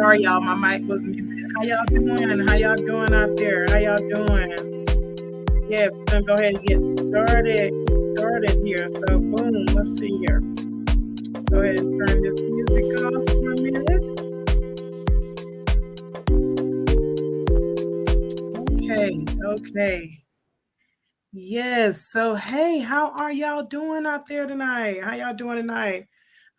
Sorry, y'all. My mic was muted. How y'all doing? How y'all doing out there? How y'all doing? Yes, we're gonna go ahead and get started. Get started here. So, boom. Let's see here. Go ahead and turn this music off for a minute. Okay. Okay. Yes. So, hey, how are y'all doing out there tonight? How y'all doing tonight?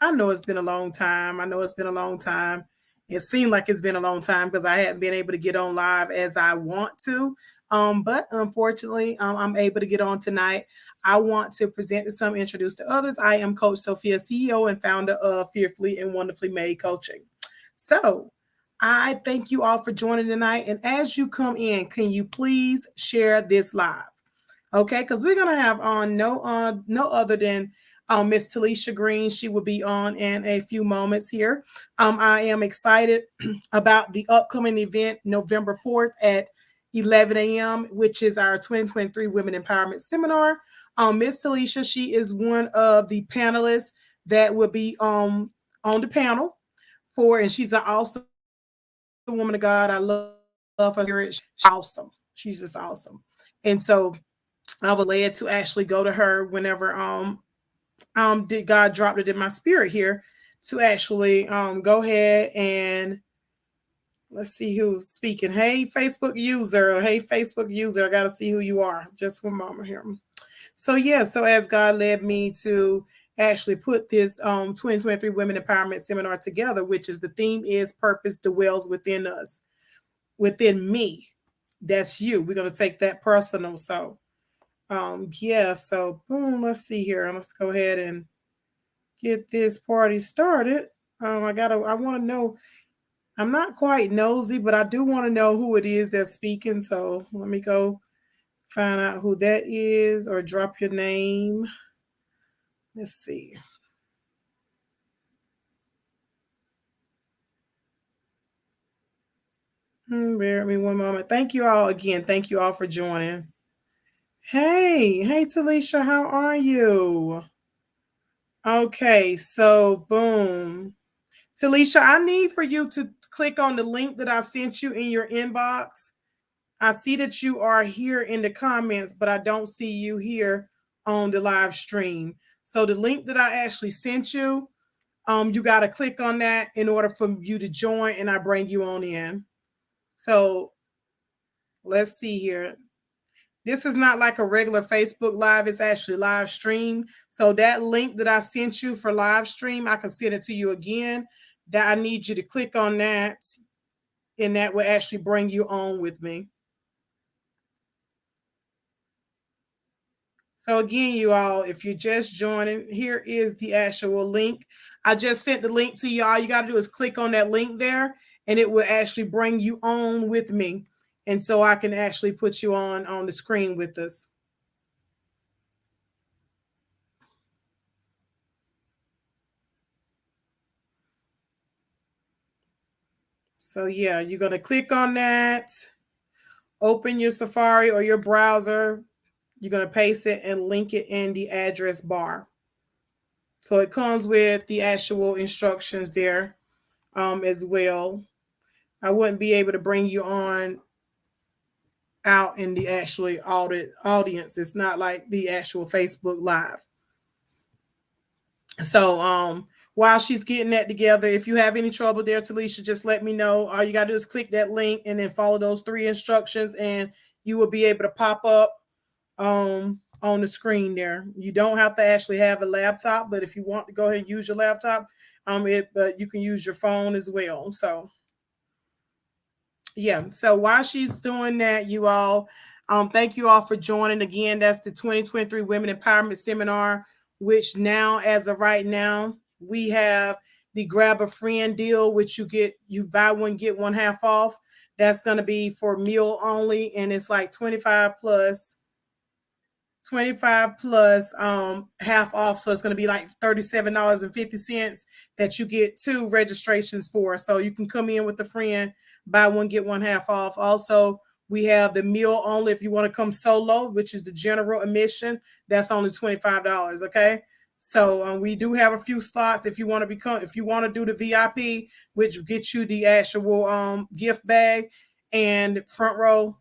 I know it's been a long time. I know it's been a long time. It seemed like it's been a long time because I hadn't been able to get on live as I want to. But unfortunately, I'm able to get on tonight. I want to present to some, introduce to others. I am Coach Sophia, CEO and founder of Fearfully and Wonderfully Made Coaching. So I thank you all for joining tonight. And as you come in, can you please share this live? Okay, because we're gonna have on no other than Miss Telisha Green. She will be on in a few moments here. I am excited about the upcoming event November 4th at 11 a.m., which is our 2023 Women Empowerment Seminar. Miss Telisha, she is one of the panelists that will be on the panel and she's an awesome woman of God. I love her. She's awesome. She's just awesome. And so I was led to actually go to her whenever did God dropped it in my spirit here to actually go ahead and let's see who's speaking. Hey Facebook user, I gotta see who you are. Just one moment here. So yeah, so as God led me to actually put this 2023 Women Empowerment Seminar together, which is the theme is purpose dwells within us, within me. That's you. We're gonna take that personal. So yeah, so boom, let's see here. Let's go ahead and get this party started. I want to know, I'm not quite nosy, but I do want to know who it is that's speaking. So let me go find out who that is or drop your name. Let's see. Bear with me one moment. Thank you all again. Thank you all for joining. Hey, Telisha, how are you? Okay, so boom. Telisha, I need for you to click on the link that I sent you in your inbox. I see that you are here in the comments, but I don't see you here on the live stream. So the link that I actually sent you, you got to click on that in order for you to join and I bring you on in. So let's see here. This is not like a regular Facebook live. It's actually live stream. So that link that I sent you for live stream, I can send it to you again. That I need you to click on that and that will actually bring you on with me. So again, you all, if you're just joining, here is the actual link. I just sent the link to you. All you got to do is click on that link there and it will actually bring you on with me. And so I can actually put you on the screen with us. So yeah, you're going to click on that, open your Safari or your browser. You're going to paste it and link it in the address bar. So it comes with the actual instructions there as well. I wouldn't be able to bring you on out in the actually audience. It's not like the actual Facebook Live. So while she's getting that together, if you have any trouble there, Telisha, just let me know. All you got to do is click that link and then follow those 3 instructions and you will be able to pop up on the screen there. You don't have to actually have a laptop, but if you want to go ahead and use your laptop, but you can use your phone as well. So yeah, so while she's doing that, you all, thank you all for joining. Again, that's the 2023 Women Empowerment Seminar, which now, as of right now, we have the grab a friend deal, which you buy one, get one half off. That's going to be for meal only, and it's like 25 plus half off. So it's going to be like $37.50 that you get 2 registrations for. So you can come in with a friend, buy one, get one half off. Also, we have the meal only if you want to come solo, which is the general admission. That's only $25. Okay. So we do have a few slots if you want to become if you want to do the VIP, which gets you the actual gift bag and front row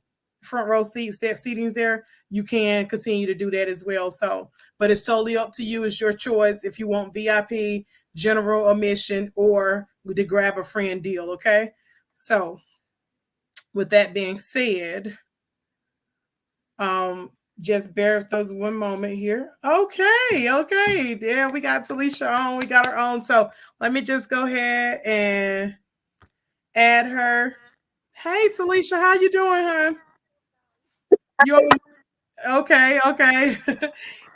seats. That seating's there. You can continue to do that as well. So, but it's totally up to you. It's your choice if you want VIP, general admission, or the grab a friend deal. Okay. So, with that being said, um, just bear with us one moment here. Okay. There we got Telisha on. We got her on. So let me just go ahead and add her. Hey Telisha, how you doing, hon? You on? Okay.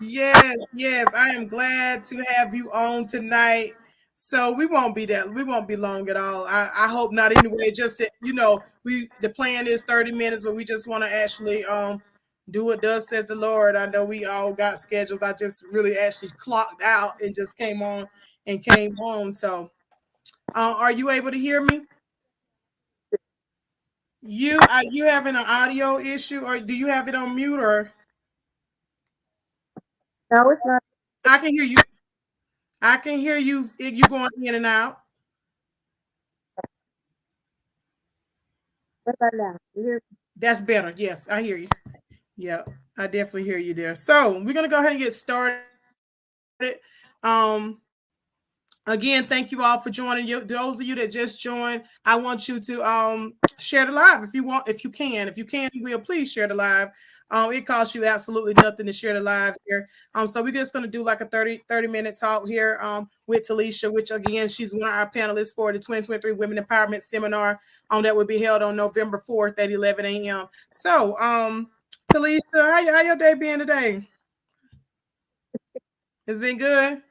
Yes. I am glad to have you on tonight. So we won't be long at all. I hope not anyway. Just that, we the plan is 30 minutes, but we just want to actually do what does says the Lord. I know we all got schedules. I just really actually clocked out and just came on and came home. So are you able to hear me? You having an audio issue, or do you have it on mute, or No, it's not. I can hear you. I can hear you. You going in and out. What about now? You hear? That's better. Yes, I hear you. Yeah, I definitely hear you there. So we're gonna go ahead and get started. Again, thank you all for joining. Those of you that just joined, I want you to share the live if you can. If you can, you will please share the live. It costs you absolutely nothing to share the live here. So we're just gonna do like a 30 minute talk here with Telisha, which again, she's one of our panelists for the 2023 Women Empowerment Seminar that will be held on November 4th at 11 a.m. So Telisha, how your day been today? It's been good.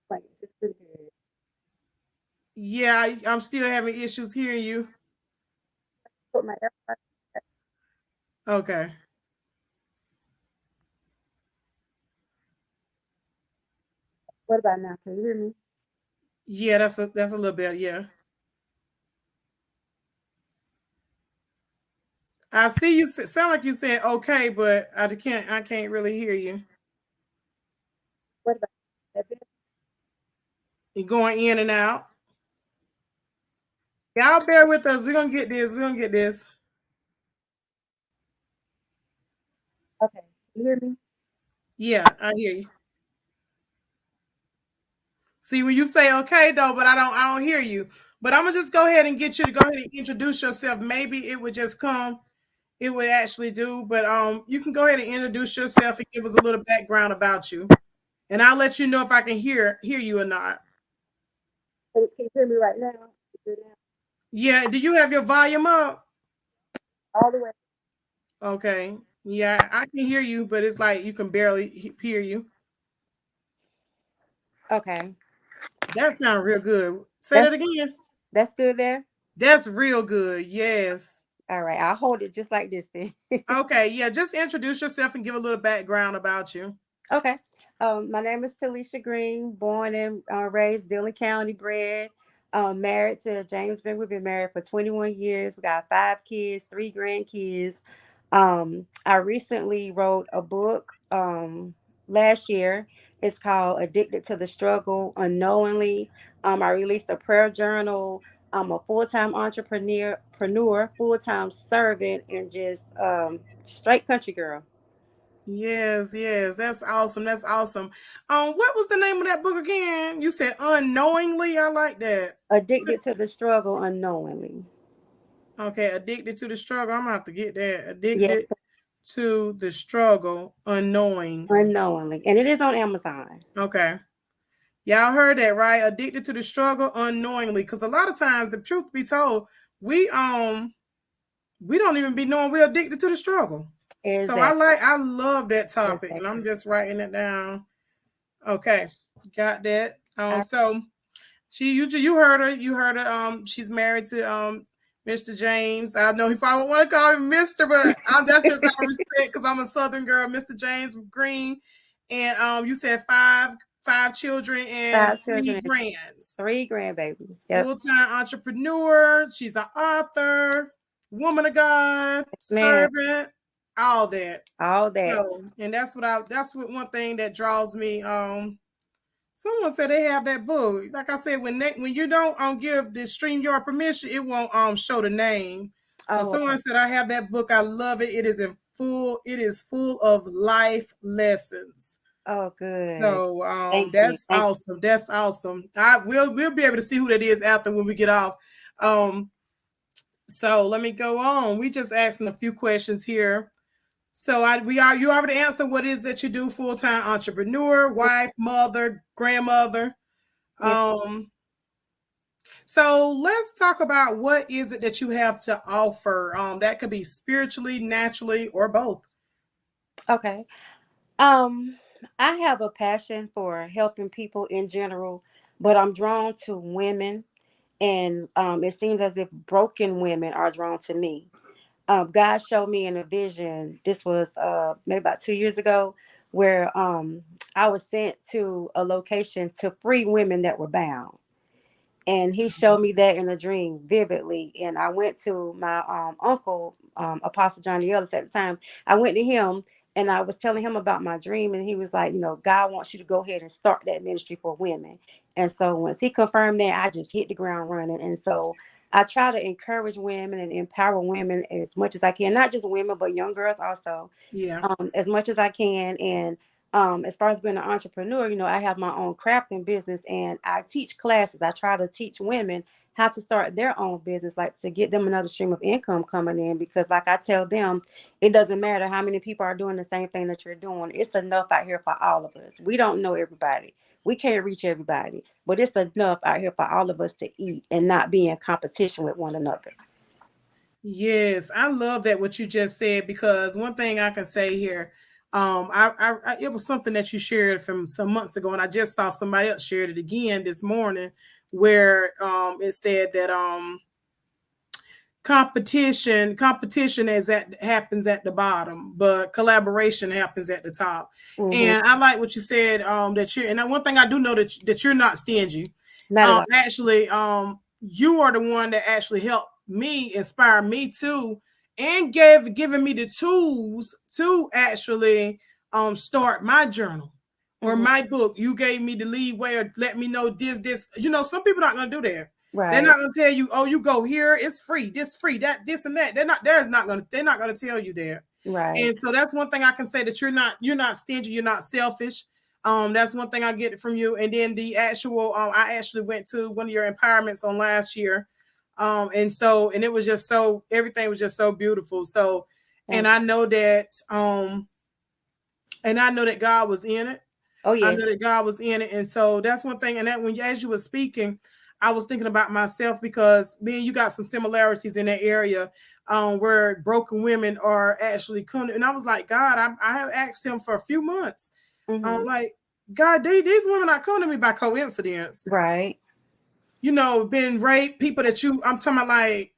Like, it's pretty good. Yeah, I'm still having issues hearing you. Put my AirPods. Okay. What about now? Can you hear me? Yeah, that's a little bit. Yeah, I see you. Sound like you said okay, but I can't really hear you. What about that? You're going in and out. Y'all bear with us. We're gonna get this. We're gonna get this. Okay. You hear me? Yeah, I hear you. See when you say okay though, but I don't hear you. But I'm gonna just go ahead and get you to go ahead and introduce yourself. Maybe it would just come. It would actually do. But you can go ahead and introduce yourself and give us a little background about you, and I'll let you know if I can hear you or not. Can you hear me right now? You hear now? Yeah. Do you have your volume up? All the way. Okay. Yeah, I can hear you, but it's like you can barely hear you. Okay. That sounds real good. Say That's that again. that's good there. That's real good. Yes. All right. I'll hold it just like this then. Okay. Yeah. Just introduce yourself and give a little background about you. Okay. My name is Telisha Green, born and raised Dillon County, bred. Married to James Green. We've been married for 21 years. We got 5 kids, 3 grandkids. I recently wrote a book last year. It's called Addicted to the Struggle Unknowingly. I released a prayer journal. I'm a full-time entrepreneur, full-time servant, and just straight country girl. Yes. That's awesome. That's awesome. What was the name of that book again? You said unknowingly. I like that. Addicted to the Struggle Unknowingly. Okay. Addicted to the struggle. I'm gonna have to get that. Yes, Addicted to the struggle unknowing. unknowingly. And it is on Amazon. Okay. Y'all heard that, right? Addicted to the struggle unknowingly. Because a lot of times, the truth be told, we we don't even be knowing we're addicted to the struggle. So Exactly. I love that topic, and I'm Exactly. just writing it down. Okay, got that. I, So you heard her. You heard her. She's married to Mr. James. I know he probably want to call him Mr., but that's just out of respect because I'm a Southern girl. Mr. James Green, and you said five children and 3 5 children and grands. 3 grandbabies. Yep. Full-time entrepreneur. She's an author, woman of God, Man, servant. all that. All that. So, and that's what one thing that draws me. Someone said they have that book. Like I said, when you don't give the stream your permission, it won't show the name. So Oh, someone okay. said I have that book. I love it. It is full of life lessons. Oh, good. So Thank you. that's Thank you. awesome. That's awesome. We'll be able to see who that is after when we get off. Um so let me go on. We just asking a few questions here. So you already answered what is that you do, full-time entrepreneur, wife, mother, grandmother. Yes. Um so let's talk about what is it that you have to offer. That could be spiritually, naturally, or both. Okay. Um, I have a passion for helping people in general, but I'm drawn to women, and it seems as if broken women are drawn to me. God showed me in a vision. This was maybe about 2 years ago, where I was sent to a location to free women that were bound, and he showed me that in a dream vividly. And I went to my uncle, Apostle Johnny Ellis at the time. I went to him and I was telling him about my dream, and he was like, God wants you to go ahead and start that ministry for women. And so once he confirmed that, I just hit the ground running. And so I try to encourage women and empower women as much as I can, not just women, but young girls also, Yeah. as much as I can. And as far as being an entrepreneur, I have my own crafting business and I teach classes. I try to teach women how to start their own business, like to get them another stream of income coming in. Because, like I tell them, it doesn't matter how many people are doing the same thing that you're doing, it's enough out here for all of us. We don't know everybody, we can't reach everybody, but it's enough out here for all of us to eat and not be in competition with one another. Yes, I love that what you just said because one thing I can say here, it was something that you shared from some months ago, and I just saw somebody else shared it again this morning, where it said that competition is at happens at the bottom, but collaboration happens at the top. Hmm. And I like what you said, that you and one thing I do know that you're not stingy. Not at all. Actually, you are the one that actually helped me, inspire me too, and given me the tools to actually start my journal or Hmm. my book. You gave me the lead way or let me know this. Some people not gonna do that. They're Right. not gonna tell you, oh, you go here, it's free, this free, that, this, and that. They're not gonna tell you that. Right. And so that's one thing I can say that you're not stingy, you're not selfish. That's one thing I get from you. And then the actual, I actually went to one of your empowerments on last year. And it was just so everything was just so beautiful. So, and Thank I you. know that, and I know that God was in it. Oh, I know yes. that God was in it. And so that's one thing. And that as you were speaking, I was thinking about myself because me and you got some similarities in that area, where broken women are actually coming. And I was like, God, I have asked him for a few months. I'm Hmm. like, God, these women are coming to me by coincidence. Right. Been raped, people that I'm talking about, like,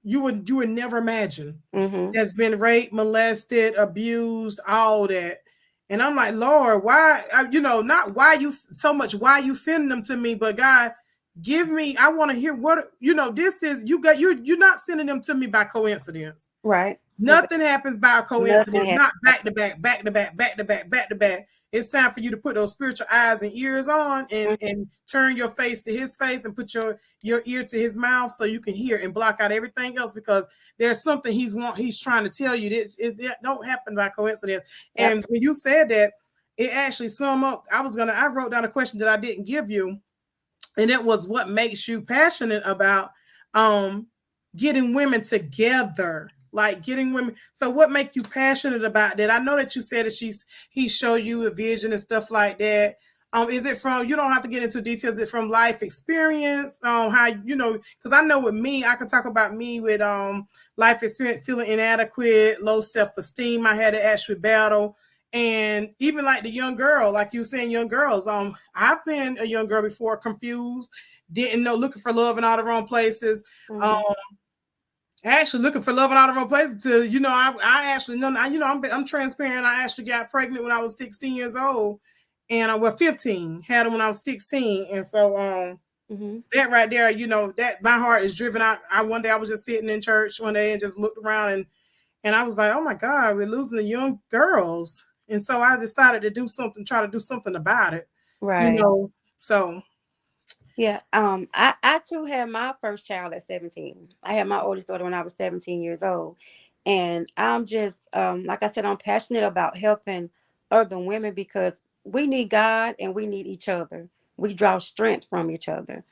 you would never imagine, Hmm. that's been raped, molested, abused, all that. And I'm like, Lord, why? Not why you so much. Why you sending them to me? But God, give me. I want to hear what this is. You're not sending them to me by coincidence. Right. Right. Nothing happens by a Nothing coincidence, has. not back to back, back to back, back to back, back to back. It's time for you to put those spiritual eyes and ears on and turn your face to his face and put your ear to his mouth so you can hear and block out everything else, because there's something he's trying to tell you. That don't happen by coincidence. And Absolutely. when you said that, it actually sum up. I wrote down a question that I didn't give you, and it was what makes you passionate about um getting women together, like getting women. So what make you passionate about that? I know that you said that he showed you a vision and stuff like that. Is it from, you don't have to get into details, is it from life experience, how, because I know with me, I can talk about me with life experience, feeling inadequate, low self-esteem, I had to actually battle. And even like the young girl, like you were saying, young girls, I've been a young girl before, confused, didn't know, looking for love in all the wrong places. Um, Hmm. actually looking for love in all the wrong places. I actually know, I'm transparent. I actually got pregnant when I was 16 years old, and I was 15, had them when I was 16, and so Hmm. that right there, that my heart is driven. I one day I was just sitting in church one day and just looked around, And I was like, oh my God, we're losing the young girls. And so I decided to do something, try to do something about it, you Right. know. So Yeah. I too had my first child at 17. I had my oldest daughter when I was 17 years old. And I'm just like I said, I'm passionate about helping other women because we need God and we need each other. We draw strength from each other.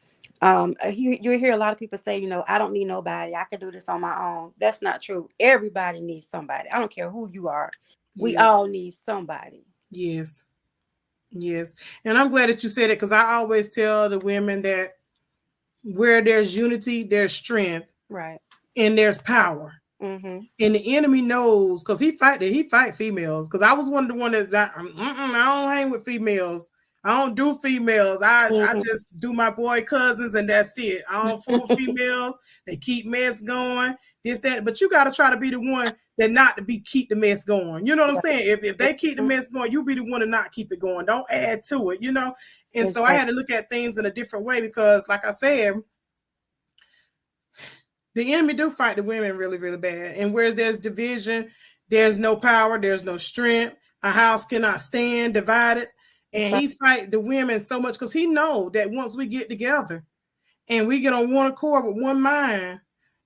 You hear a lot of people say, I don't need nobody. I can do this on my own. That's not true. Everybody needs somebody. I don't care who you are. We yes, all need somebody. yes, yes. And I'm glad that you said it because I always tell the women that where there's unity, there's strength Right. and there's power. Mm-hmm. And the enemy knows because he fight females. Because I was one of the one that I don't hang with females. I don't do females. I Mm-hmm. just do my boy cousins and that's it. I don't fool with females. They keep mess going. This that. But you got to try to be the one that not to be keep the mess going. You know what I'm saying? If they keep the Mhm. mess going, you be the one to not keep it going. Don't add to it. You know. And so I Exactly. had to look at things in a different way because, like I said, the enemy do fight the women really, really bad. And whereas there's division, there's no power, there's no strength. A house cannot stand divided. That's And right. he fight the women so much because he know that once we get together and we get on one accord with one mind,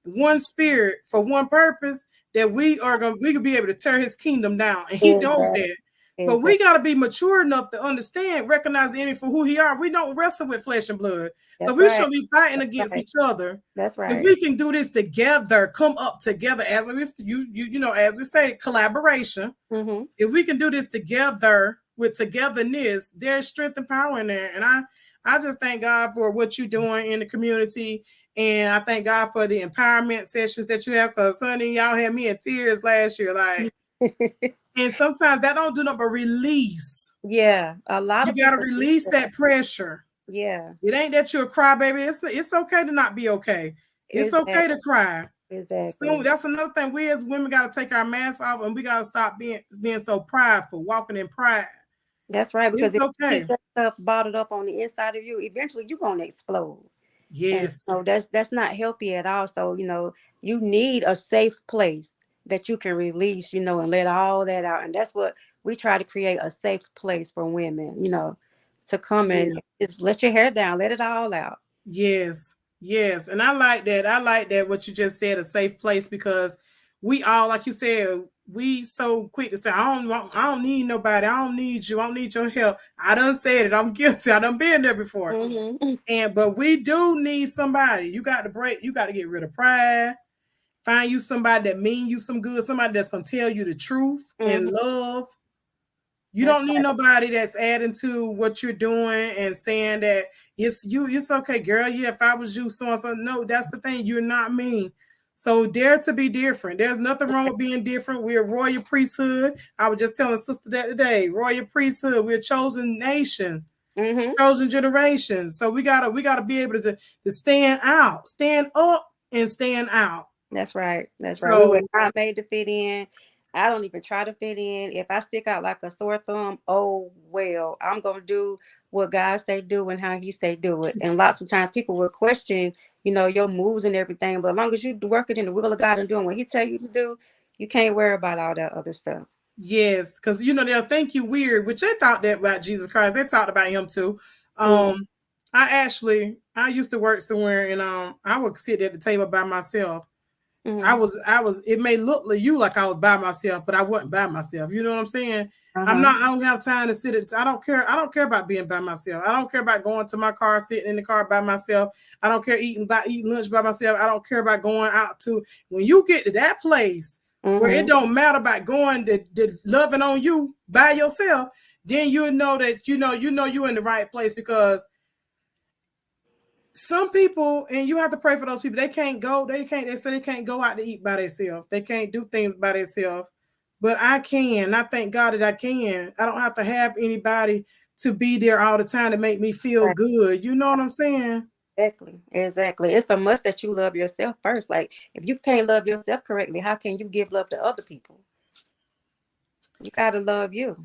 one spirit for one purpose, that we could be able to tear his kingdom down. And he knows Exactly. that. But Exactly. we gotta be mature enough to understand, recognize the enemy for who he are. We don't wrestle with flesh and blood. So That's we right. shouldn't be fighting That's against right. each other. That's If right. we can do this together, come up together as we as we say, collaboration. Mm-hmm. If we can do this together with togetherness, there's strength and power in there. And I just thank God for what you're doing in the community. And I thank God for the empowerment sessions that you have. Cause honey, y'all had me in tears last year. Like, and sometimes that don't do nothing but release. Yeah. A lot You of gotta people need release that. that pressure. Yeah. It ain't that you're a crybaby. It's okay to not be okay. It's okay to Exactly. cry. So Exactly. that's another thing. We as women got to take our masks off and we got to stop being so prideful, walking in pride. That's right. Because It's if you okay. keep that stuff bottled up on the inside of you, eventually you're gonna explode. And Yes, that's not healthy at all. So, you need a safe place that you can release, and let all that out. And that's what we try to create, a safe place for women, to come and yes, just let your hair down, let it all out. yes, yes. And I like that. I like that what you just said, a safe place, because we all, like you said, we so quick to say, I don't need nobody. I don't need you. I don't need your help. I done said it. I'm guilty. I done been there before. Hmm. And but we do need somebody. You got to break. You got to get rid of pride. Find you somebody that mean you some good. Somebody that's gonna tell you the truth in Hmm. love. You That's don't need right. nobody that's adding to what you're doing and saying that it's you. It's okay, girl. Yeah, if I was you, so and so. No, that's the thing. You're not me. So dare to be different. There's nothing wrong with being different. We're a royal priesthood. I was just telling sister that today. Royal priesthood. We're a chosen nation, Hmm. chosen generation. So we gotta be able to stand out, stand up, and stand out. That's right. That's right. We were So not made to fit in. I don't even try to fit in. If I stick out like a sore thumb, oh well, I'm gonna do what God say do and how He say do it. And lots of times people will question, your moves and everything. But as long as you working in the will of God and doing what He tell you to do, you can't worry about all that other stuff. yes, because they'll think you weird, which they thought that about Jesus Christ. They talked about him too. Mm-hmm. I used to work somewhere and I would sit at the table by myself. Mm-hmm. I was it may look like you like I was by myself, but I wasn't by myself. You know what I'm saying? Uh-huh. I don't have time to sit at I don't care about being by myself. I don't care about going to my car, sitting in the car by myself. I don't care eating lunch by myself. I don't care about going out to when you get to that place where it Mm-hmm. don't matter about going to loving on you by yourself, then you know that you're in the right place because some people, and you have to pray for those people. They say they can't go out to eat by themselves. They can't do things by themselves. But I can. I thank God that I can. I don't have to have anybody to be there all the time to make me feel Right. good. You know what I'm saying? Exactly. Exactly. It's a must that you love yourself first. Like if you can't love yourself correctly, how can you give love to other people? You gotta love you.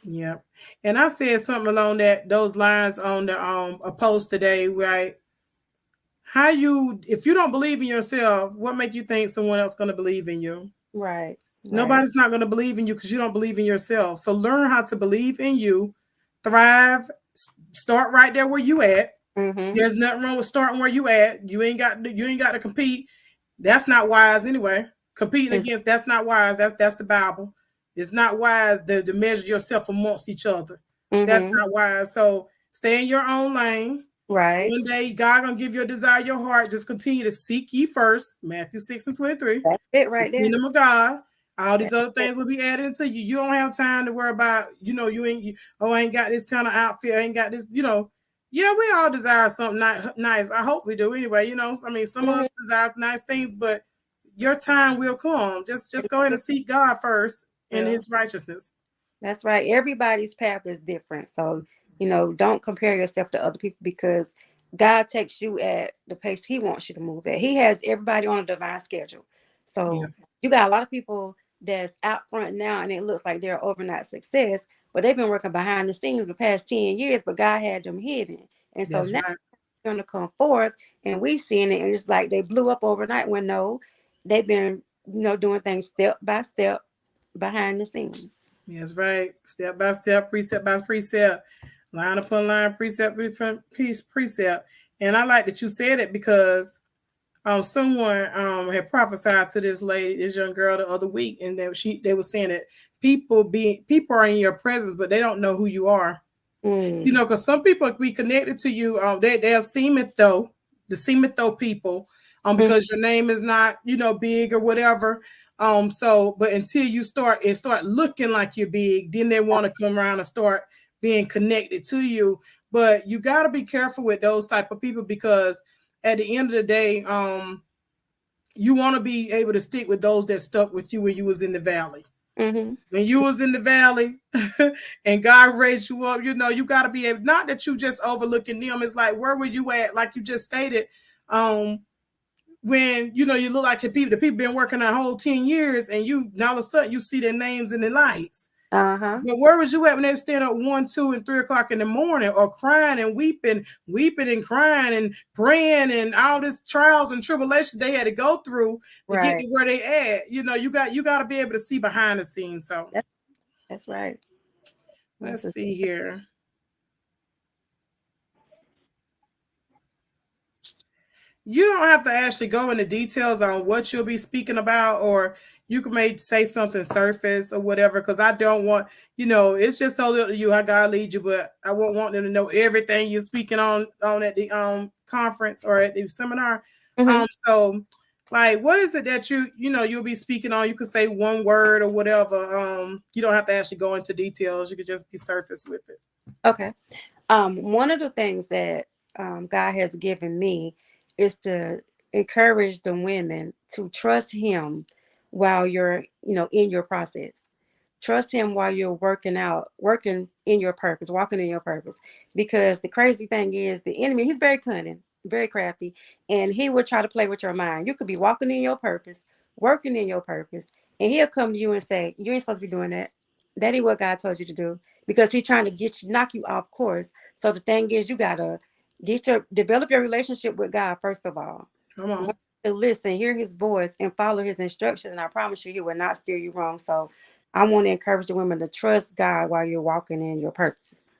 Yep. And I said something along those lines on the a post today, right? How you if you don't believe in yourself, what make you think someone else gonna believe in you? Right. Right. Nobody's not going to believe in you because you don't believe in yourself. So learn how to believe in you, thrive, start right there where you at. Mhm. There's nothing wrong with starting where you at. You ain't got to compete. That's not wise anyway. Competing Is against, that's not wise. That's the Bible. It's not wise to measure yourself amongst each other. That's mhm. not wise. So stay in your own lane. Right. One day God gonna give you a desire of your heart. Just continue to seek ye first. Matthew 6:23. That's it The right there. kingdom of God. All these That's other it. things will be added into you. You don't have time to worry about, you ain't, oh, I ain't got this kind of outfit. I ain't got this. Yeah, we all desire something nice. I hope we do anyway. I mean, some of Mhm. us desire nice things, but your time will come. Just go ahead and seek God first in Will. his righteousness. That's right. Everybody's path is different. So, don't compare yourself to other people because God takes you at the pace He wants you to move at. He has everybody on a divine schedule. Yeah, So, you got a lot of people that's out front now and it looks like they're overnight success, but they've been working behind the scenes the past 10 years, but God had them hidden. And so that's now right. they're going to come forth and we seeing it and it's like they blew up overnight when no, they've been, doing things step by step behind the scenes. That's right. Step by step, precept by precept, line upon line, precept upon precept. And I like that you said it because someone had prophesied to this young girl the other week, and they were saying that people are in your presence, but they don't know who you are. Mm. Because some people be connected to you. They'll seem it though, the seem it though people, because your name is not, big or whatever. But until you start looking like you're big, then they want to come around and start being connected to you. But you got to be careful with those type of people because at the end of the day, you want to be able to stick with those that stuck with you when you was in the valley. Mm-hmm. When you was in the valley and God raised you up, you got to be able, not that you just overlooking them. It's like, where were you at? Like you just stated, um, when, you look like the people been working a whole 10 years and you, now all of a sudden you see their names in the lights. Uh-huh. But where was you at when they were standing up 1, 2, and 3 o'clock in the morning, or crying and weeping and crying and praying and all this trials and tribulations they had to go through to get Right. to where they at? You got to be able to see behind the scenes. So That's, that's right. let's That's a, see here. You don't have to actually go into details on what you'll be speaking about, or you can maybe say something surface or whatever, because I don't want, it's just so little you how God leads you, but I won't want them to know everything you're speaking on at the conference or at the seminar. hmm So like, what is it that you'll be speaking on? You could say one word or whatever. You don't have to actually go into details. You could just be surface with it. Okay. One of the things that God has given me is to encourage the women to trust Him while you're, in your process. Trust Him while you're working in your purpose, walking in your purpose. Because the crazy thing is, the enemy, he's very cunning, very crafty, and he will try to play with your mind. You could be walking in your purpose, working in your purpose, and he'll come to you and say, "You ain't supposed to be doing that. That ain't what God told you to do." Because he's trying to knock you off course. So the thing is, you gotta develop your relationship with God first of all. Come Learn on. to listen, hear His voice, and follow His instructions. And I promise you, He will not steer you wrong. So I want to encourage the women to trust God while you're walking in your purpose.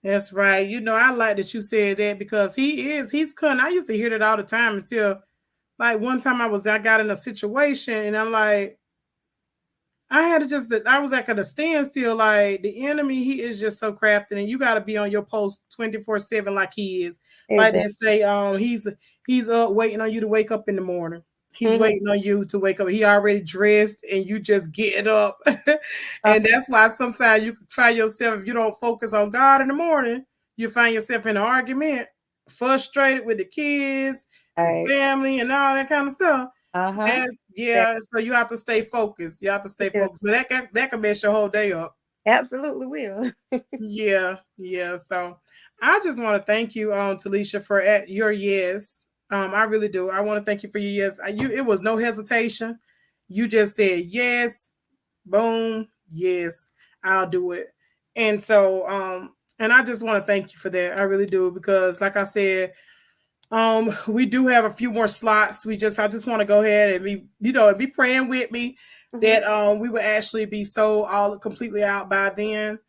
That's right. I like that you said that because he's cunning. I used to hear that all the time until like one time I got in a situation and I'm like, I had to just I was like at a standstill. Like the enemy, he is just so crafty, and you got to be on your post 24/7 like he is. Like they Exactly. say, he's up waiting on you to wake up in the morning. He's hmm waiting on you to wake up. He already dressed, and you just getting up. And that's why sometimes you can find yourself, if you don't focus on God in the morning, you find yourself in an argument, frustrated with the kids, the Right. family, and all that kind of stuff. Uh huh. Yes, yeah. So you have to stay focused. You have to stay focused. So that can mess your whole day up. Absolutely will. Yeah, yeah. So I just want to thank you, Telisha, for at your yes. I really do. I want to thank you for your yes. It was no hesitation. You just said yes, boom, yes, I'll do it. And so, and I just want to thank you for that. I really do because, like I said, We do have a few more slots. I just want to go ahead and be, be praying with me Hmm. that we will actually be sold all completely out by then.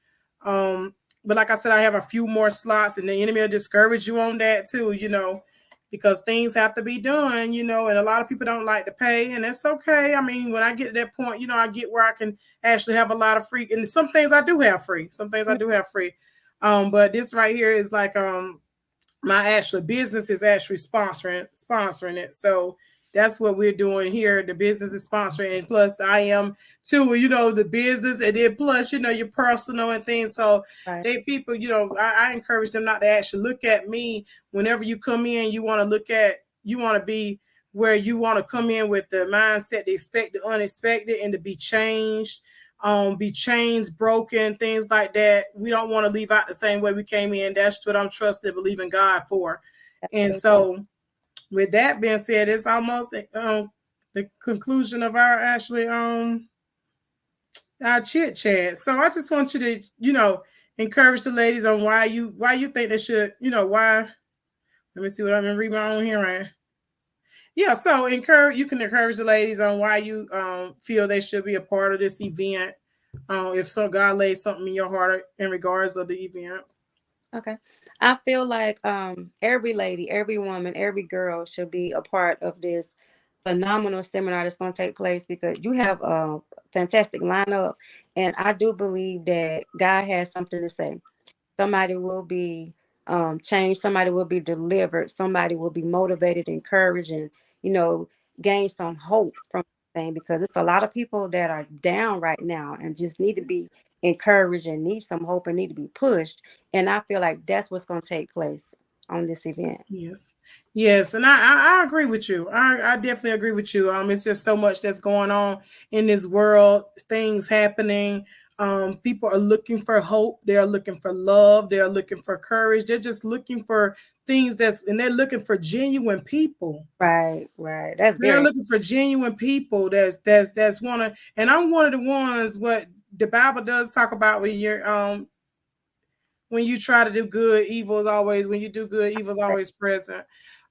Um, but like I said, I have a few more slots, and the enemy will discourage you on that too, because things have to be done, and a lot of people don't like to pay, and that's okay. I mean, when I get to that point, I get where I can actually have a lot of free, and some things I do have free. Some things I do have free. But this right here is like my actual business is actually sponsoring it. So that's what we're doing here. The business is sponsoring, and plus I am too. The business, and then plus your personal and things. So Right. they people, I encourage them not to actually look at me whenever you come in. You want to look at you want to be where you want to come in with the mindset to expect the unexpected and to be chains broken, things like that. We don't want to leave out the same way we came in. That's what I'm trusting and believing God for. And Absolutely. so, with that being said, it's almost the conclusion of our chit chat. So I just want you to encourage the ladies on why you think they should why. Let me see what I'm gonna read my own here. Right. Yeah, so you can encourage the ladies on why you feel they should be a part of this event. If so, God lays something in your heart in regards of the event. Okay. I feel like every lady, every woman, every girl should be a part of this phenomenal seminar that's going to take place because you have a fantastic lineup, and I do believe that God has something to say. Somebody will be changed, somebody will be delivered, somebody will be motivated, encouraged, and you know gain some hope from the thing because it's a lot of people that are down right now and just need to be encouraged and need some hope and need to be pushed, and I feel like that's what's going to take place on this event. Yes. Yes, and I agree with you. I definitely agree with you. It's just so much that's going on in this world, things happening. People are looking for hope, they're looking for love, they're looking for courage, they're just looking for and they're looking for genuine people. Right, right, that's They're very looking for genuine people that's wanna, and I'm one of the ones what the Bible does talk about when you try to do good, evil is always when you do good, evil is always present.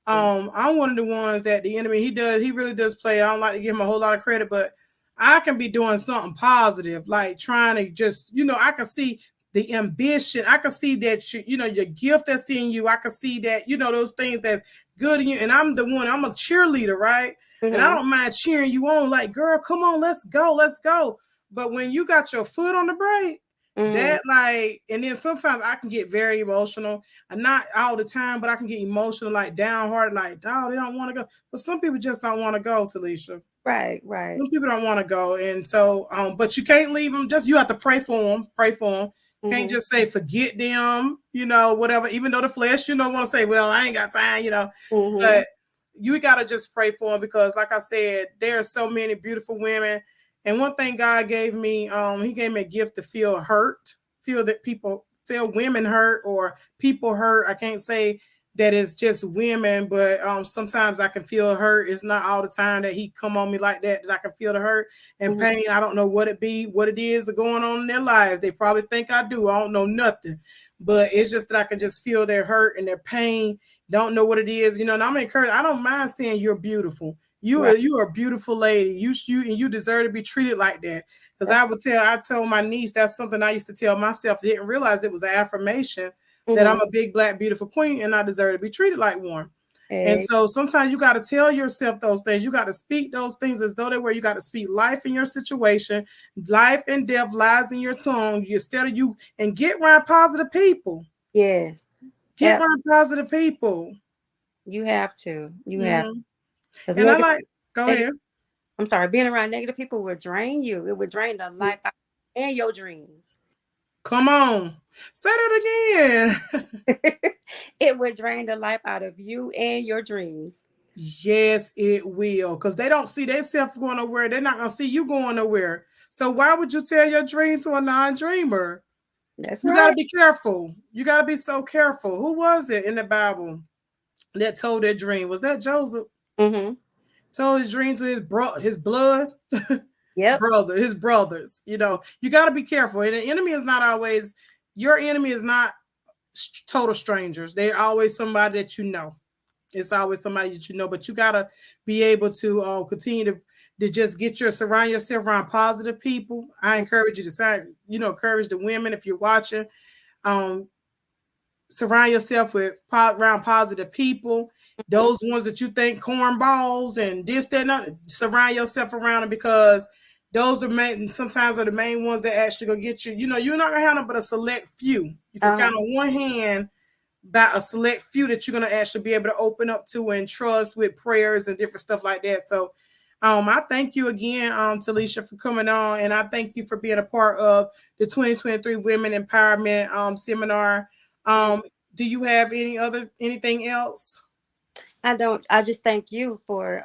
I'm one of the ones that the enemy he really does play. I don't like to give him a whole lot of credit, but I can be doing something positive, like trying to just, I can see the ambition. I can see that your gift that's in you. I can see that, those things that's good in you. And I'm a cheerleader, right? And I mm-hmm, don't mind cheering you on, like, girl, come on, let's go, let's go. But when you got your foot on the brake, mm-hmm, that like, and then sometimes I can get very emotional, and not all the time, but I can get emotional, like downhearted, like, dog, they don't want to go. But some people just don't want to go, Telisha. right, right, Some people don't want to go, and so, but you can't leave them. Just you have to pray for them. Pray for them. Can't mm-hmm, just say forget them, whatever. Even though the flesh, want to say, well, I ain't got time. mm-hmm, But you gotta just pray for them because, like I said, there are so many beautiful women. And one thing God gave me, He gave me a gift to feel hurt, feel that people feel women hurt or people hurt. I can't say that it's just women, but sometimes I can feel hurt. It's not all the time that he come on me like that I can feel the hurt and mm-hmm, pain. I don't know what it is going on in their lives. They probably think I do. I don't know nothing, but it's just that I can just feel their hurt and their pain. Don't know what it is, and I'm encouraged. I don't mind saying you're beautiful. right. You are a beautiful lady. You deserve to be treated like that. Because That's I told my niece that's something I used to tell myself. Didn't realize it was an affirmation that mm-hmm, I'm a big black beautiful queen and I deserve to be treated like one. And hey, so sometimes you got to tell yourself those things. You got to speak those things as though they were. You got to speak life in your situation. Life and death lies in your tongue. Instead of you and get around positive people. yes, Get around positive people. you have to. You have Hmm. because And I like. Go negative. ahead. I'm sorry, being around negative people would drain you. It would drain the life out and your dreams. Come on. Say that again. It would drain the life out of you and your dreams. Yes, it will. Because they don't see themselves going nowhere. They're not going to see you going nowhere. So why would you tell your dream to a non-dreamer? That's You got to right. be careful. You got to be so careful. Who was it in the Bible that told their dream? Was that Joseph? Mm-hmm. Told his dream to his blood Yep. brother, his brothers. You got to be careful. And the enemy is not always your enemy is not total strangers. They're always somebody that you know. It's always somebody that you know, but you gotta be able to continue to just get your surround yourself around positive people. I encourage you to say, encourage the women if you're watching. Um, Surround yourself with around positive people. Mhm. Those ones that you think cornballs and this, that, and that, surround yourself around them because those are sometimes are the main ones that actually gonna get you. You're not gonna have them, but a select few. You can Uh-huh. count on one hand by a select few that you're gonna actually be able to open up to and trust with prayers and different stuff like that. So I thank you again, Telisha, for coming on, and I thank you for being a part of the 2023 Women Empowerment Seminar. Um, Yes. do you have anything else? I don't. I just thank you for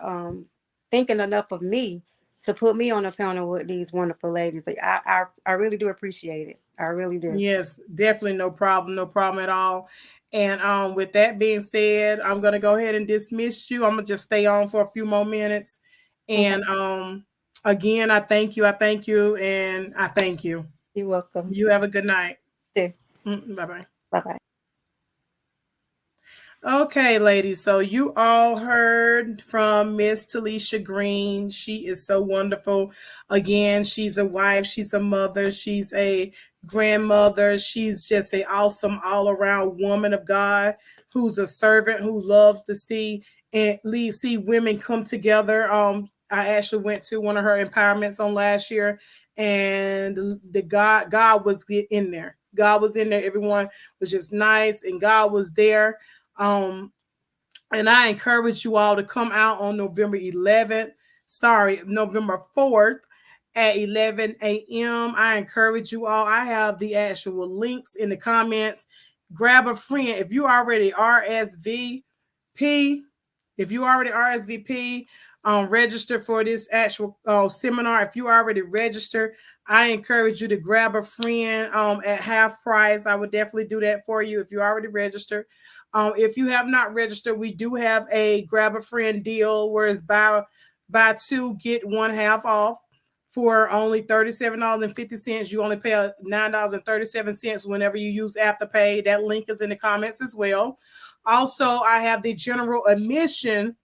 thinking enough of me to put me on a panel with these wonderful ladies. Like, I really do appreciate it. I really do. Yes, definitely no problem at all. And with that being said, I'm gonna go ahead and dismiss you. I'm gonna just stay on for a few more minutes. Okay. And again, I thank you, and I thank you. You're welcome. You have a good night. Bye Bye bye. bye. Okay, ladies. So you all heard from Miss Telisha Green. She is so wonderful. Again, she's a wife, she's a mother, she's a grandmother. She's just an awesome all-around woman of God who's a servant who loves to see women come together. I actually went to one of her empowerments on last year, and the God was in there. God was in there. Everyone was just nice, and God was there. um, and I encourage you all to come out on November 11th. Sorry, November 4th at 11 a.m. I encourage you all. I have the actual links in the comments. Grab a friend. If you already RSVP, if you already RSVP, register for this actual seminar. If you already registered, I encourage you to grab a friend at half price. I would definitely do that for you if you already registered. If you have not registered, we do have a grab a friend deal where it's buy two get one half off for only $37.50. You only pay $9.37 whenever you use Afterpay. That link is in the comments as well. Also, I have the general admission,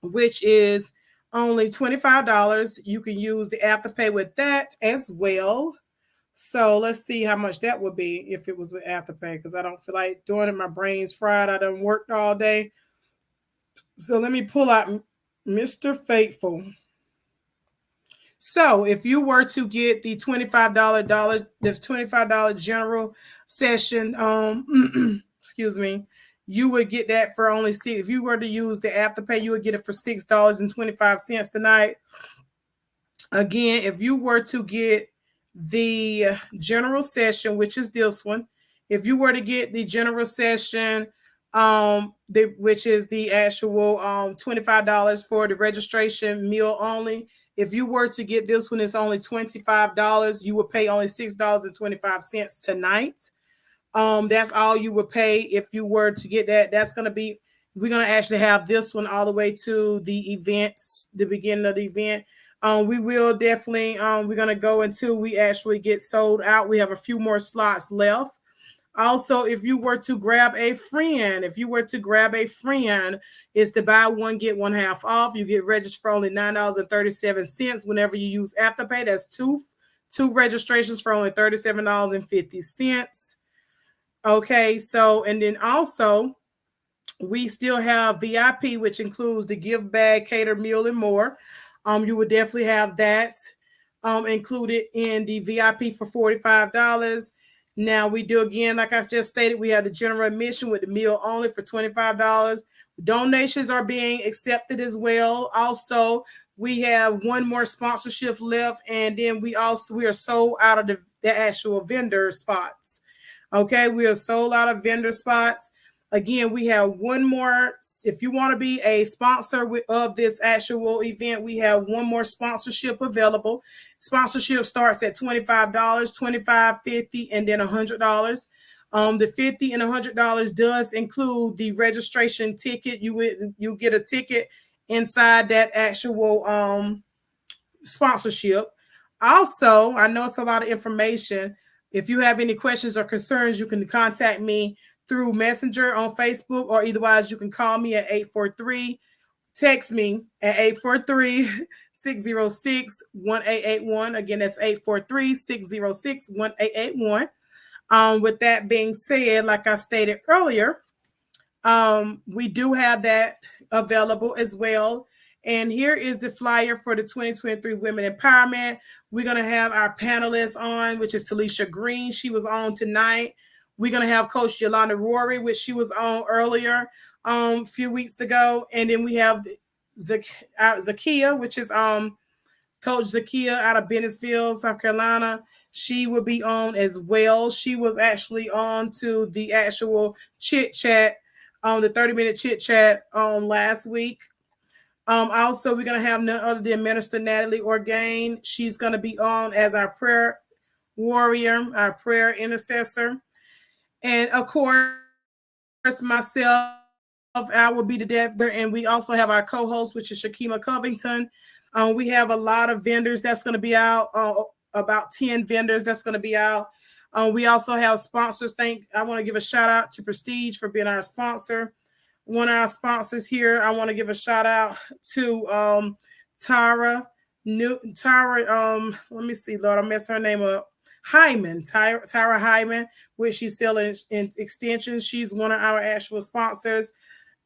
which is only $25. You can use the Afterpay with that as well. So let's see how much that would be if it was with Afterpay, because I don't feel like doing it. My brain's fried. I done worked all day. So let me pull out Mr. Faithful. So if you were to get the $25 general session, excuse me, you would get that for only six. If you were to use the Afterpay, you would get it for $6.25 tonight. Again, if you were to get the general session, which is this one, if you were to get the general session, which is the actual $25 for the registration meal only. If you were to get this one, it's only $25. You would pay only $6.25 tonight. That's all you would pay if you were to get that. That's gonna be We're gonna actually have this one all the way to the event, the beginning of the event. We will definitely we're gonna go until we actually get sold out. We have a few more slots left. Also, if you were to grab a friend, it's to buy one, get one half off. You get registered for only $9.37 whenever you use Afterpay. That's two registrations for only $37.50. Okay, so and then also we still have VIP, which includes the gift bag, cater meal, and more. You would definitely have that included in the VIP for $45. Now we do again, like I just stated, we have the general admission with the meal only for $25. Donations are being accepted as well. Also, we have one more sponsorship left, and then we are sold out of the actual vendor spots. Okay, we are sold out of vendor spots. Again, we have one more. If you want to be a sponsor of this actual event, we have one more sponsorship available. Sponsorship starts at $25, 25, 50, and then $100. The 50 and $100 does include the registration ticket. You get a ticket inside that actual sponsorship. Also, I know it's a lot of information. If you have any questions or concerns, you can contact me through Messenger on Facebook, or otherwise you can call me at 843, text me at 843 606 1881. Again, that's 843 606 1881. With that being said, like I stated earlier, we do have that available as well. And here is the flyer for the 2023 Women Empowerment. We're going to have our panelists on, which is Telisha Green. She was on tonight. We're going to have Coach Yolanda Rory, which she was on earlier a few weeks ago. And then we have Zakia, which is Coach Zakia out of Bennettsville, South Carolina. She will be on as well. She was actually on to the actual chit chat on the 30-minute chit chat last week. Also, we're going to have none other than Minister Natalie Orgain. She's going to be on as our prayer warrior, our prayer intercessor. And of course, myself, I will be the deaf, and we also have our co-host, which is Shakima Covington. We have a lot of vendors that's going to be out, about 10 vendors that's going to be out. We also have sponsors. I want to give a shout out to Prestige for being our sponsor. One of our sponsors here, I want to give a shout out to Tara. Let me see, Lord, I messed her name up. Tyra Hyman, which she's selling in extensions. She's one of our actual sponsors.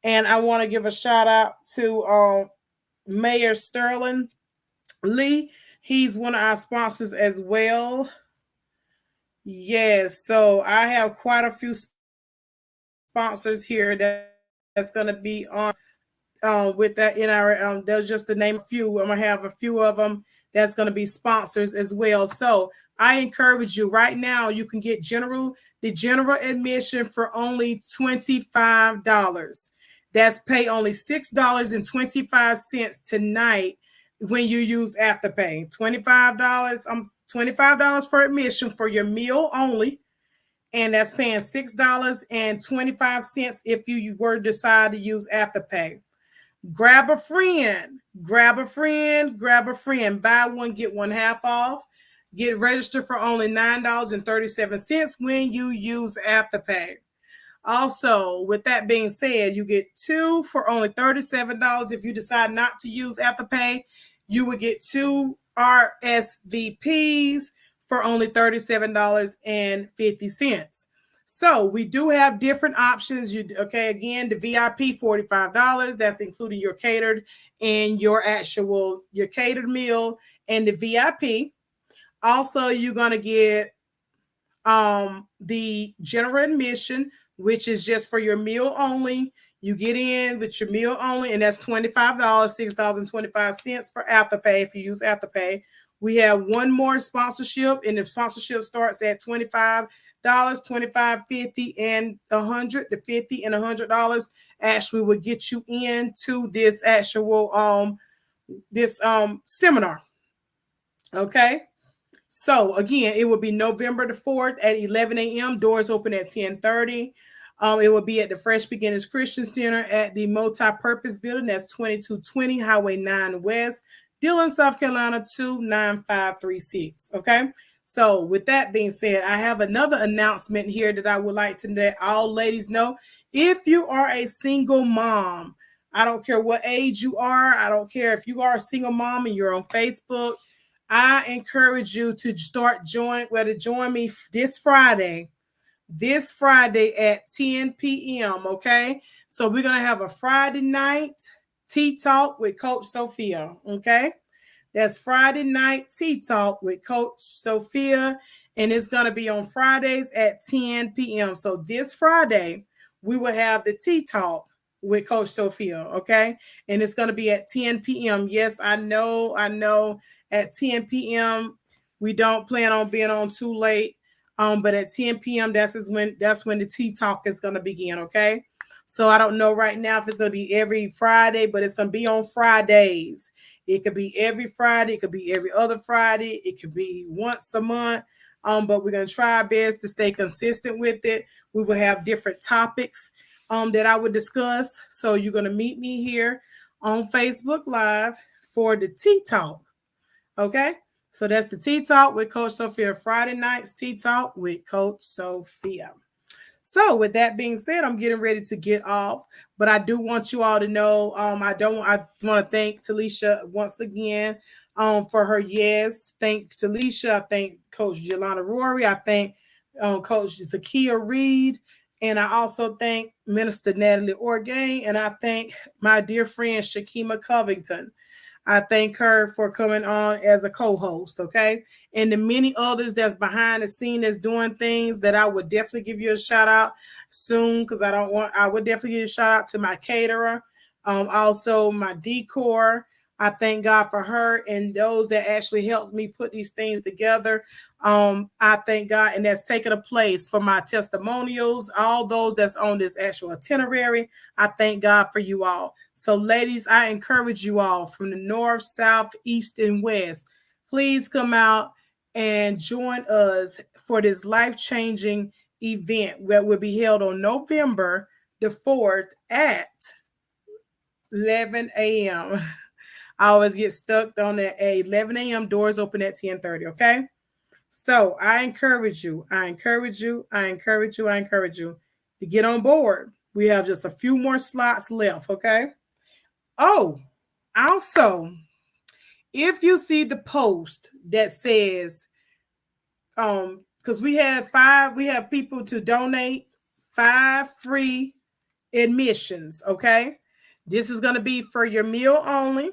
And I want to give a shout out to Mayor Sterling Lee. He's one of our sponsors as well. Yes, so I have quite a few sponsors here that's going to be on with that in our they'll just to name a few. I'm gonna have a few of them that's gonna be sponsors as well. So I encourage you right now, you can get the general admission for only $25. That's pay only $6.25 tonight when you use Afterpay. $25. $25 for admission for your meal only, and that's paying $6.25 if you were to decide to use Afterpay. Grab a friend, grab a friend, grab a friend. Buy one, get one half off. Get registered for only $9.37 when you use Afterpay. Also, with that being said, you get two for only $37. If you decide not to use Afterpay, you would get two RSVPs for only $37.50. So we do have different options. Again, the VIP $45. That's including your catered and your catered meal and the VIP. Also, you're gonna get the general admission, which is just for your meal only. You get in with your meal only, and that's $25, $6.25 for Afterpay if you use Afterpay. We have one more sponsorship, and the sponsorship starts at $25, 25, 50, and 100. The 50 and $100 actually will get you into this actual seminar. Okay. So again, it will be November the 4th at 11 a.m. Doors open at 10:30. It will be at the Fresh Beginners Christian Center at the Multi-Purpose Building. That's 2220 Highway 9 West, Dillon, South Carolina 29536. Okay. So with that being said, I have another announcement here that I would like to let all ladies know. If you are a single mom, I don't care what age you are. I don't care if you are a single mom and you're on Facebook. I encourage you to join me this Friday at 10 p.m. Okay. So we're going to have a Friday night tea talk with Coach Sophia. Okay. That's Friday night tea talk with Coach Sophia. And it's going to be on Fridays at 10 p.m. So this Friday, we will have the tea talk with Coach Sophia. Okay. And it's going to be at 10 p.m. Yes, I know. At 10 p.m., we don't plan on being on too late. But at 10 p.m., that's when the tea talk is going to begin. Okay. So I don't know right now if it's going to be every Friday, but it's going to be on Fridays. It could be every Friday. It could be every other Friday. It could be once a month. But we're going to try our best to stay consistent with it. We will have different topics that I would discuss. So you're going to meet me here on Facebook Live for the tea talk. Okay. So that's the tea talk with Coach Sophia. Friday nights tea talk with Coach Sophia. So, with that being said, I'm getting ready to get off, but I do want you all to know, I want to thank Telisha once again, for her yes. Thank Telisha. I thank Coach Jelana Rory. I thank Coach Zakia Reed. And I also thank Minister Natalie Orgain. And I thank my dear friend Shakima Covington. I thank her for coming on as a co-host, okay? And the many others that's behind the scene that's doing things that I would definitely give you a shout out soon because I would definitely give a shout out to my caterer, also my decor. I thank God for her and those that actually helped me put these things together. I thank God, and that's taken a place for my testimonials, all those that's on this actual itinerary. I thank God for you all. So, ladies, I encourage you all from the north, south, east, and west. Please come out and join us for this life changing event that will be held on November the 4th at 11 a.m. I always get stuck on the 11 a.m. Doors open at 10:30. Okay. So I encourage you, I encourage you, I encourage you, I encourage you to get on board. We have just a few more slots left. Okay. Oh, also, if you see the post that says, because we have people to donate 5 free admissions, okay? This is gonna be for your meal only.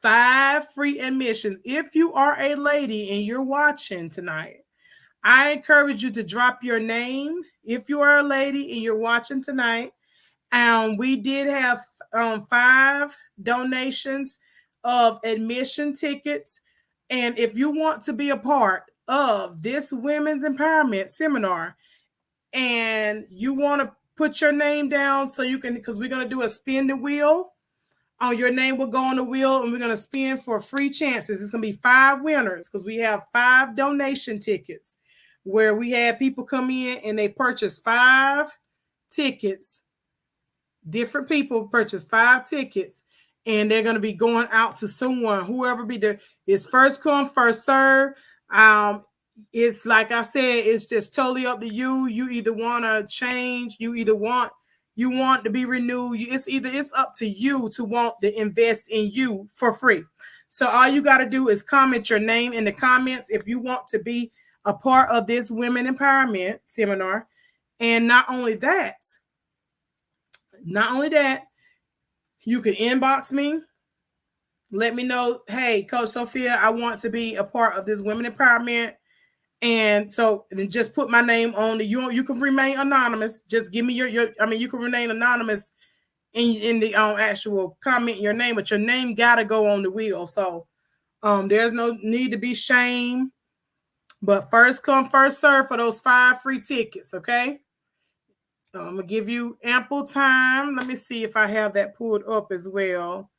5 free admissions. If you are a lady and you're watching tonight, I encourage you to drop your name. If you are a lady and you're watching tonight, we did have 5 donations of admission tickets. And if you want to be a part of this women's empowerment seminar and you want to put your name down so you can, because we're going to do a spin the wheel. Your name will go on the wheel and we're going to spin for free chances. It's going to be 5 winners because we have 5 donation tickets where we had people come in and they purchased 5 tickets. Different people purchase 5 tickets and they're going to be going out to someone, whoever be there. It's first come, first serve. Um, it's like I said, it's just totally up to you. You either want to change, you want to be renewed. It's up to you to want to invest in you for free. So all you got to do is comment your name in the comments if you want to be a part of this women empowerment seminar. And not only that, you can inbox me. Let me know, hey, Coach Sophia, I want to be a part of this women empowerment. And so then just put my name on the, you can remain anonymous. Just give me your you can remain anonymous in the actual comment your name, but your name gotta go on the wheel. So there's no need to be shame. But first come, first serve for those 5 free tickets, okay? I'm gonna give you ample time. Let me see if I have that pulled up as well.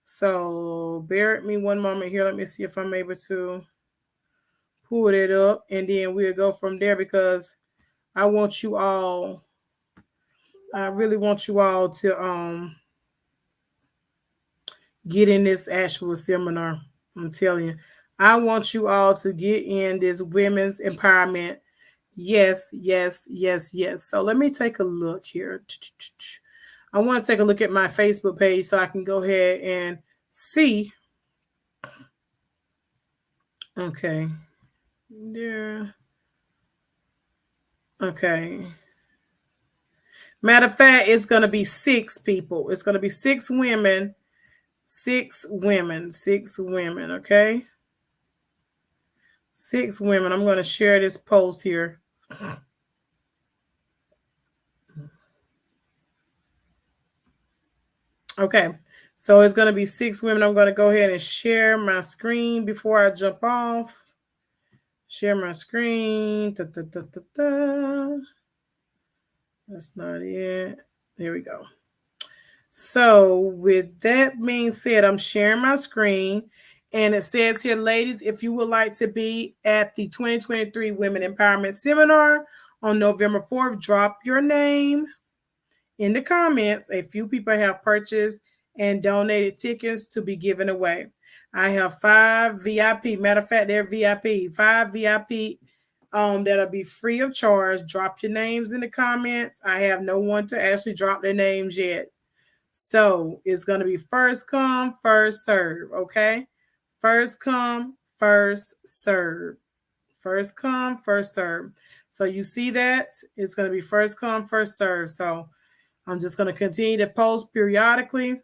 So bear with me one moment here. Let me see if I'm able to pull it up, and then we'll go from there because I want you all. I really want you all to get in this actual seminar. I'm telling you, I want you all to get in this women's empowerment. Yes, yes, yes, yes. So let me take a look here. I want to take a look at my Facebook page so I can go ahead and see. Okay. Yeah. Okay. Matter of fact, it's going to be 6 people. It's going to be 6 women, 6 women, 6 women. Okay. 6 women. I'm going to share this post here. Okay. So it's going to be 6 women. I'm going to go ahead and share my screen before I jump off. Share my screen. Da, da, da, da, da. That's not it. There we go. So, with that being said, I'm sharing my screen. And it says here, ladies, if you would like to be at the 2023 Women Empowerment Seminar on November 4th, drop your name in the comments. A few people have purchased and donated tickets to be given away. I have 5 VIP. Matter of fact, they're VIP. 5 VIP That'll be free of charge. Drop your names in the comments. I have no one to actually drop their names yet. So it's going to be first come, first serve. Okay. First come, first serve. First come, first serve. So you see that it's going to be first come, first serve. So I'm just going to continue to post periodically.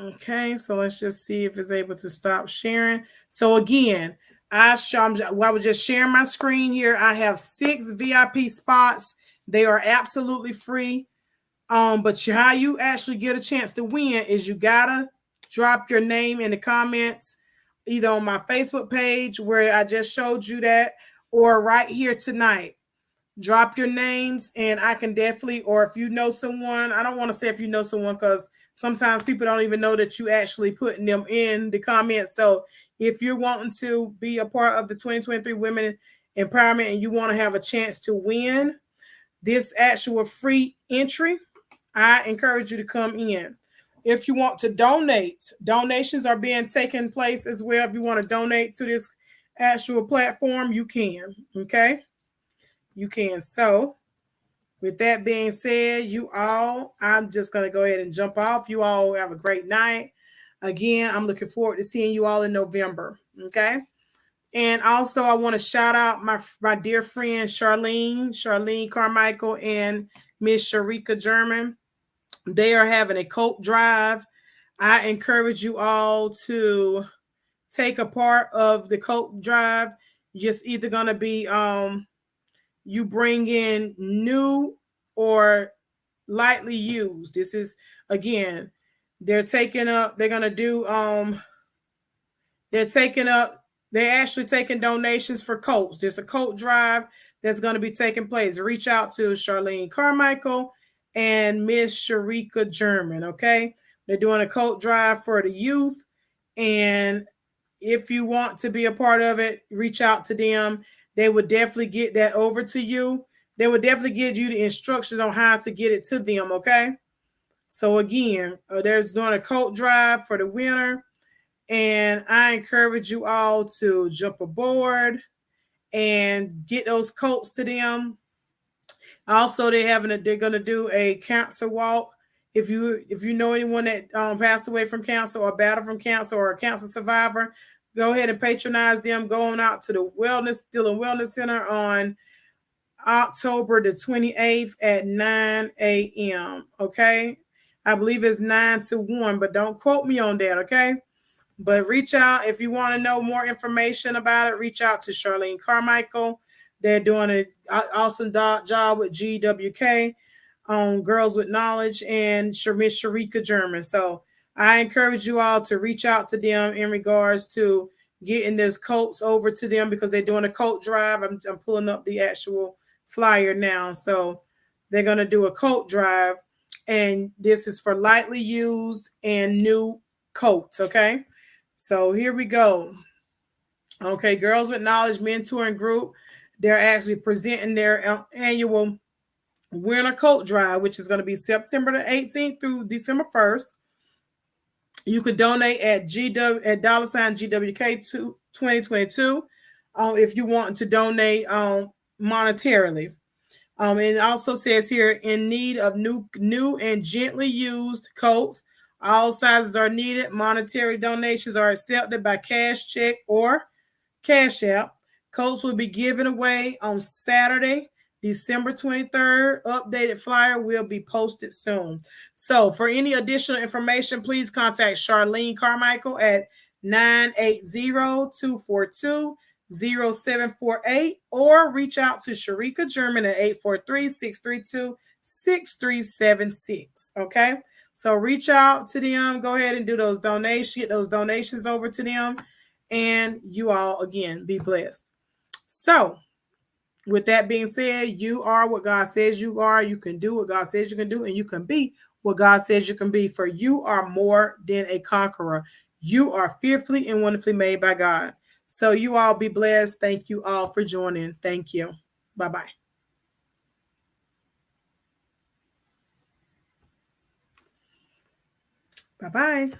Okay, so let's just see if it's able to stop sharing. So again, I was just sharing my screen here. I have 6 VIP spots. They are absolutely free. But how you actually get a chance to win is you gotta drop your name in the comments, either on my Facebook page where I just showed you that, or right here tonight. Drop your names, and I can definitely, or if you know someone, I don't want to say if you know someone because sometimes people don't even know that you actually putting them in the comments. So if you're wanting to be a part of the 2023 Women Empowerment and you want to have a chance to win this actual free entry, I encourage you to come in. If you want to donate, donations are being taken place as well. If you want to donate to this actual platform, you can. Okay, you can. So, with that being said, you all, I'm just going to go ahead and jump off. You all have a great night. Again, I'm looking forward to seeing you all in November. Okay. And also, I want to shout out my dear friend Charlene Carmichael, and Miss Sharika German. They are having a coat drive. I encourage you all to take a part of the coat drive. Just either gonna be you bring in new or lightly used. This is again, they're gonna do they're taking up, they're actually taking donations for coats. There's a coat drive that's going to be taking place. Reach out to Charlene Carmichael and Miss Sharika German. Okay. They're doing a coat drive for the youth. And if you want to be a part of it, reach out to them. They would definitely get that over to you. They would definitely give you the instructions on how to get it to them. Okay. So again, there's doing a coat drive for the winter, and I encourage you all to jump aboard and get those coats to them. Also, they're gonna do a cancer walk. If you know anyone that passed away from cancer or battled from cancer or a cancer survivor, go ahead and patronize them. Go on out to the Wellness Center on October the 28th at 9 a.m. Okay, I believe it's 9 to 1, but don't quote me on that. Okay. But reach out if you want to know more information about it. Reach out to Charlene Carmichael. They're doing an awesome job with GWK, Girls with Knowledge, and Miss Sharika German. So I encourage you all to reach out to them in regards to getting those coats over to them because they're doing a coat drive. I'm pulling up the actual flyer now. So they're going to do a coat drive, and this is for lightly used and new coats. Okay. So here we go. Okay, Girls with Knowledge Mentoring Group. They're actually presenting their annual winter coat drive, which is going to be September the 18th through December 1st. You could donate at $GWK 2022 if you want to donate monetarily. It also says here in need of new and gently used coats. All sizes are needed. Monetary donations are accepted by cash, check, or Cash App. Coats will be given away on Saturday, December 23rd. Updated flyer will be posted soon. So, for any additional information, please contact Charlene Carmichael at 980-242-0748 or reach out to Sharika German at 843-632-6376. Okay? So reach out to them. Go ahead and do those donations. Get those donations over to them. And you all, again, be blessed. So, with that being said, you are what God says you are. You can do what God says you can do, and you can be what God says you can be. For you are more than a conqueror. You are fearfully and wonderfully made by God. So, you all be blessed. Thank you all for joining. Thank you. Bye bye. Bye bye.